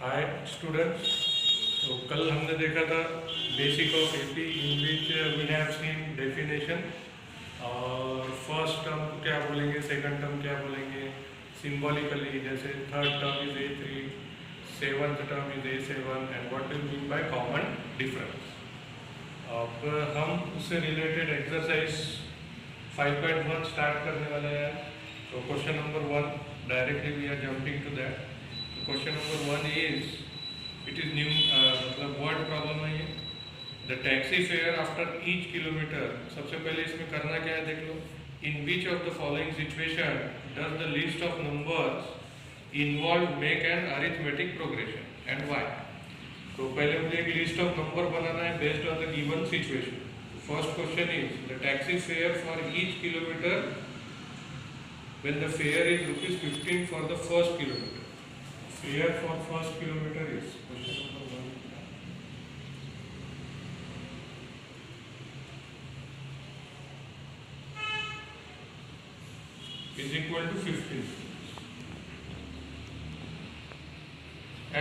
Hi students. तो कल हमने देखा था basic of AP in which we have seen definition और फर्स्ट टर्म को क्या बोलेंगे, सेकंड टर्म क्या बोलेंगे सिंबॉलिकली, जैसे third term is A3, seventh term is A7 and what do mean by common difference. अब हम उससे रिलेटेड एक्सरसाइज 5.1 स्टार्ट करने वाले हैं। तो question number 1 directly we are jumping to that. Question number 1 is it is new, मतलब word problem है ये। The taxi fare after each kilometre. सबसे पहले इसमें करना क्या है देख लो। In which of the following situation does the list of numbers involve make an arithmetic progression and why. तो पहले मुझे एक लिस्ट ऑफ नंबर बनाना है based on the given situation. First question is the taxi fair for each kilometre when the fare is ₹15 for the first kilometer. Fare for first kilometer is question number 1 is equal to 15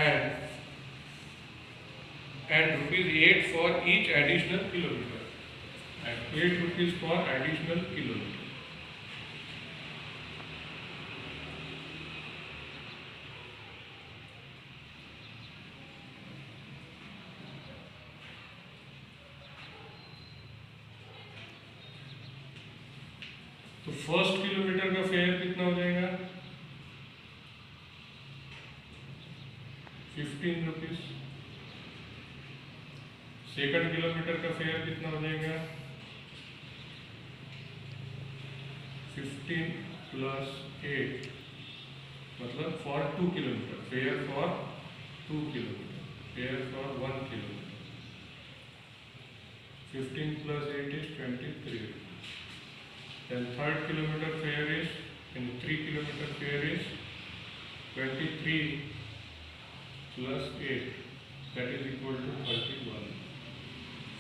and ₹8 for each additional kilometer and ₹8 for additional kilometer. तो first kilometre का fair कितना हो जाएगा? ₹15। Second kilometre का fair कितना हो जाएगा? 15 + 8, मतलब for 2 kilometre. Fair for 2 kilometre, fair for 1 kilometre. 15 + 8 is 23. Then third kilometer fare is, in 3 kilometer fare is 23 + 8, that is equal to 31.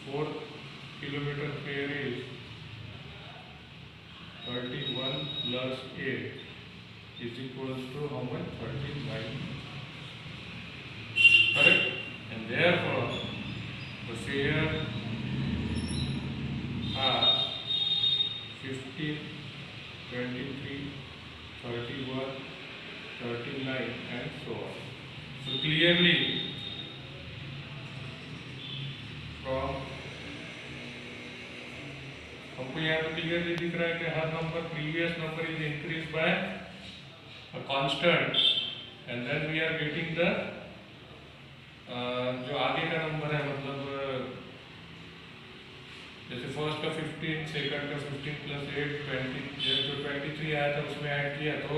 Fourth kilometer fare is 31 + 8 is equals to how much? 39. Correct? And therefore the fare are 15, 23, 31, 39 and so on. So clearly from हमको यहाँ पे clearly दिख रहा है कि हर number, previous number is increase by a constant and then we are getting the जो आगे का नंबर है, मतलब जैसे फर्स्ट का 15, सेकंड का 15 + 8 20, जो 23 आया था उसमें ऐड किया, तो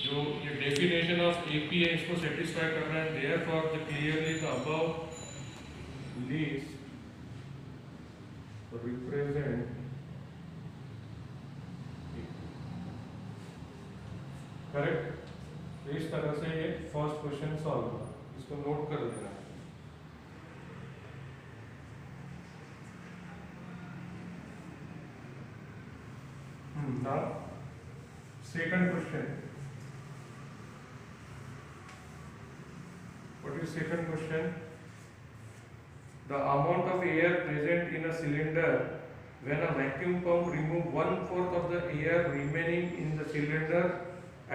जो ये डेफिनेशन ऑफ एपी है इसको सेटिस्फाई कर रहा है। Therefore the clearly the above list represent, correct. तो इस तरह से ये फर्स्ट क्वेश्चन सॉल्व हुआ, इसको नोट कर लेना। Now, second question. What is second question? The amount of air present in a cylinder when a vacuum pump remove 1/4 of the air remaining in the cylinder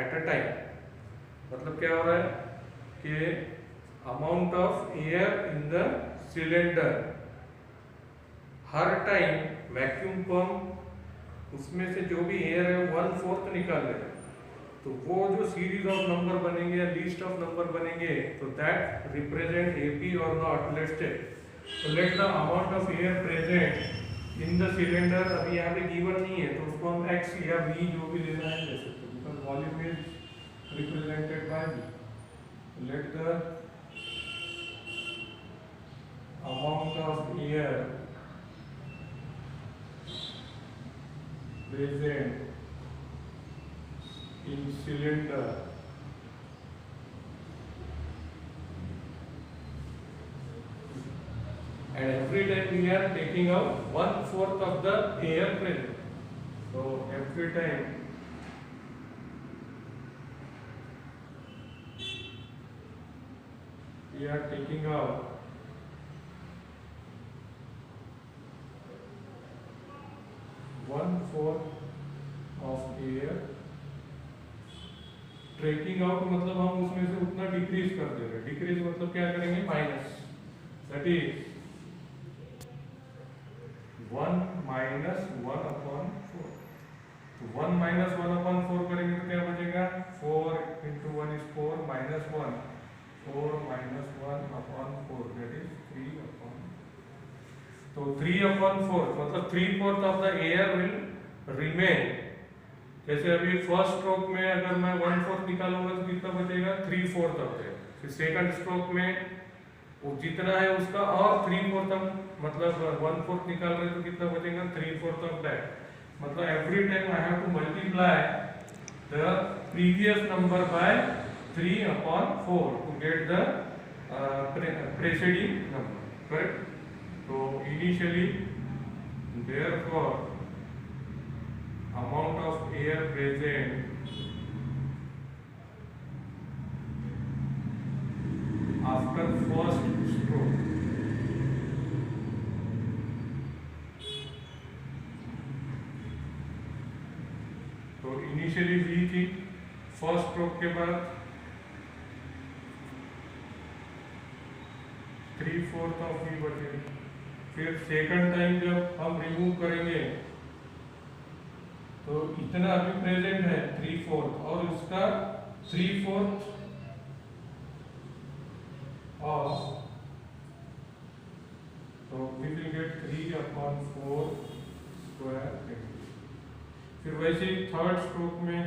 at a time. मतलब क्या हो रहा है कि amount of air in the cylinder, her time vacuum pump उसमें से जो भी एयर है 1/4 निकाल रहे हैं, तो वो जो सीरीज ऑफ नंबर बनेंगे या लिस्ट ऑफ नंबर बनेंगे, तो दैट रिप्रेजेंट एपी और नॉट। लेट्स टेक, तो late the amount of air present in the cylinder, अभी यहाँ पे गिवन नहीं है तो उसको हम एक्स या वी जो भी लेना है ले सकते हैं, because volume is represented by V. Let the amount of air present in cylinder and every time we are taking out 1/4 of the air present. So every time we are taking out one fourth of air. Trekking out मतलब हम उसमें से उतना decrease कर दे रहे हैं। Decrease मतलब क्या करेंगे, माइनस, दैट इज 1 माइनस 1/4। तो 1 माइनस 1/4 करेंगे तो क्या बचेगा, 4 × 1 is 4 minus 1, 4 minus 1/4 that is 3/4। तो 3/4 मतलब 3/4 of the air will remain. जैसे अभी फर्स्ट स्ट्रोक में अगर मैं 1/4 निकालूंगा तो कितना बचेगा, 3/4 ऑफ है। फिर सेकंड स्ट्रोक में वो जितना है उसका और 3/4 हम मतलब 1/4 निकाल रहे तो कितना बचेगा, 3/4 ऑफ दैट। मतलब every time I have to multiply the previous number by 3/4 to get the preceding number, correct. तो initially therefore amount of air present after first stroke तो इनिशियली V थी, फर्स्ट स्ट्रोक के बाद 3/4 of V बचेगी। फिर second time जब हम remove करेंगे तो इतना अभी प्रेजेंट है 3/4 और उसका 3/4 ऑफ, तो वी विल गेट 3/4 स्क्वायर। फिर वैसे ही थर्ड स्ट्रोक में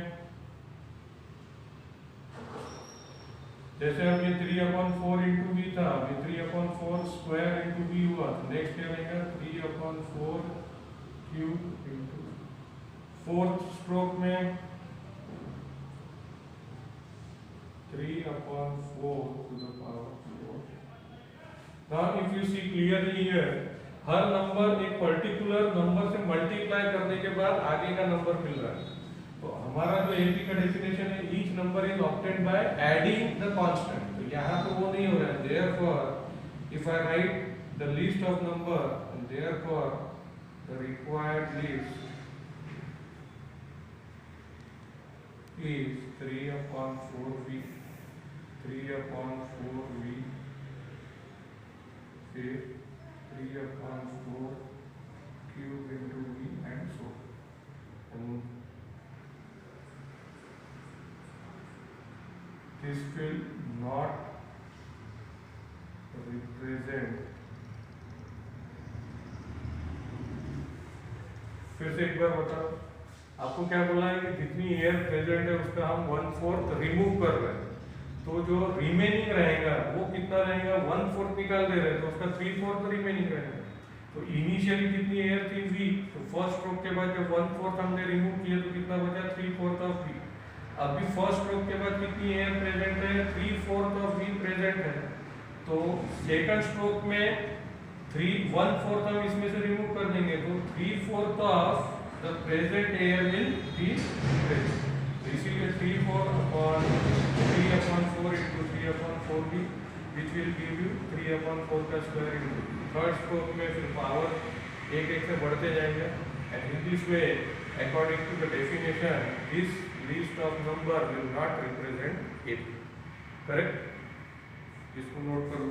जैसे अब ये 3/4 इंटू वी था, अभी 3/4 स्क्वायर इंटू वी हुआ, तो नेक्स्ट क्या रहेगा 3/4 क्यूब इंटू। फोर्थ स्ट्रोक में 3/4 to the power 4। Now if you see clearly here, her number एक पर्टिकुलर नंबर से मल्टीप्लाई करने के बाद आगे का नंबर मिल रहा है। तो हमारा जो एपी का डेफिनेशन है, each number is obtained by adding the constant. तो यहाँ तो वो नहीं हो रहा है। Therefore if I right the list of number, therefore the required list is 3/4V, 3/4V, फिर 3/4 cube into V and so on. This will not represent, फिर से एक बार बताओ, आपको क्या बोला है कि जितनी एयर प्रेजेंट है उसका हम 1/4 रिमूव कर रहे हैं, तो जो रिमेनिंग रहेगा वो कितना रहेगा, 1/4 निकाल दे रहे हैं तो उसका 3/4 रिमेनिंग रहेगा। तो इनिशियली कितनी एयर थी V, तो फर्स्ट स्ट्रोक के बाद जब 1/4 हमने रिमूव किया तो कितना बचा, 3/4 ऑफ V। अभी फर्स्ट स्ट्रोक के बाद कितनी एयर प्रेजेंट है, 3/4 ऑफ V प्रेजेंट है। तो सेकंड स्ट्रोक में 1/4 हम इसमें से रिमूव कर देंगे तो 3/4 of the present air will be present। तो इसीलिए 3/4 into 3/4V, which will give you 3/4 का स्क्वायर इंटू। थर्ड स्ट्रोक में फिर पावर एक एक से बढ़ते जाएंगे। And in this way according to the definition this list of number will not represent AP, correct. इसको नोट करो।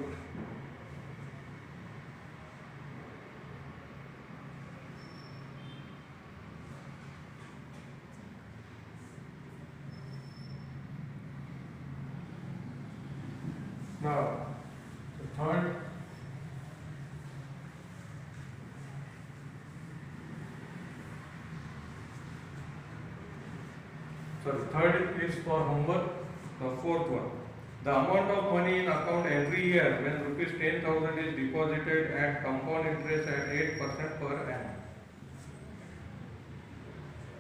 Now, the third is for homework. The fourth one, the amount of money in account every year when rupees 10,000 is deposited at compound interest at 8% per annum.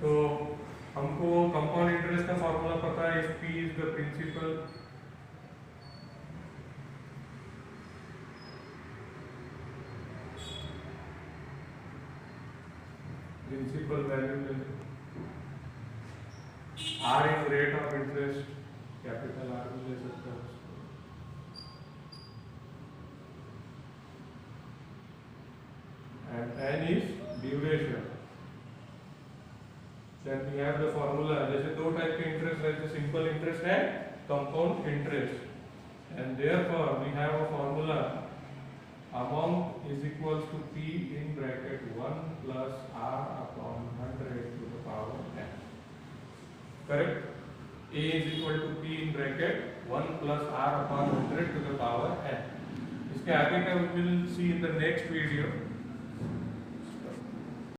तो हमको compound interest का formula पता है, P is the principal value, R is rate of interest, capital R भी ले सकते हो। n is duration. Then we have the formula. जैसे दो टाइप के इंटरेस्ट रहते हैं, सिंपल इंटरेस्ट है, compound interest. And therefore we have a formula. Amount is equals to p in bracket 1 plus r upon 100 to the power n. Correct? A is equal to p in bracket 1 plus r upon 100 to the power n. इसके आगे का we will see in the next video.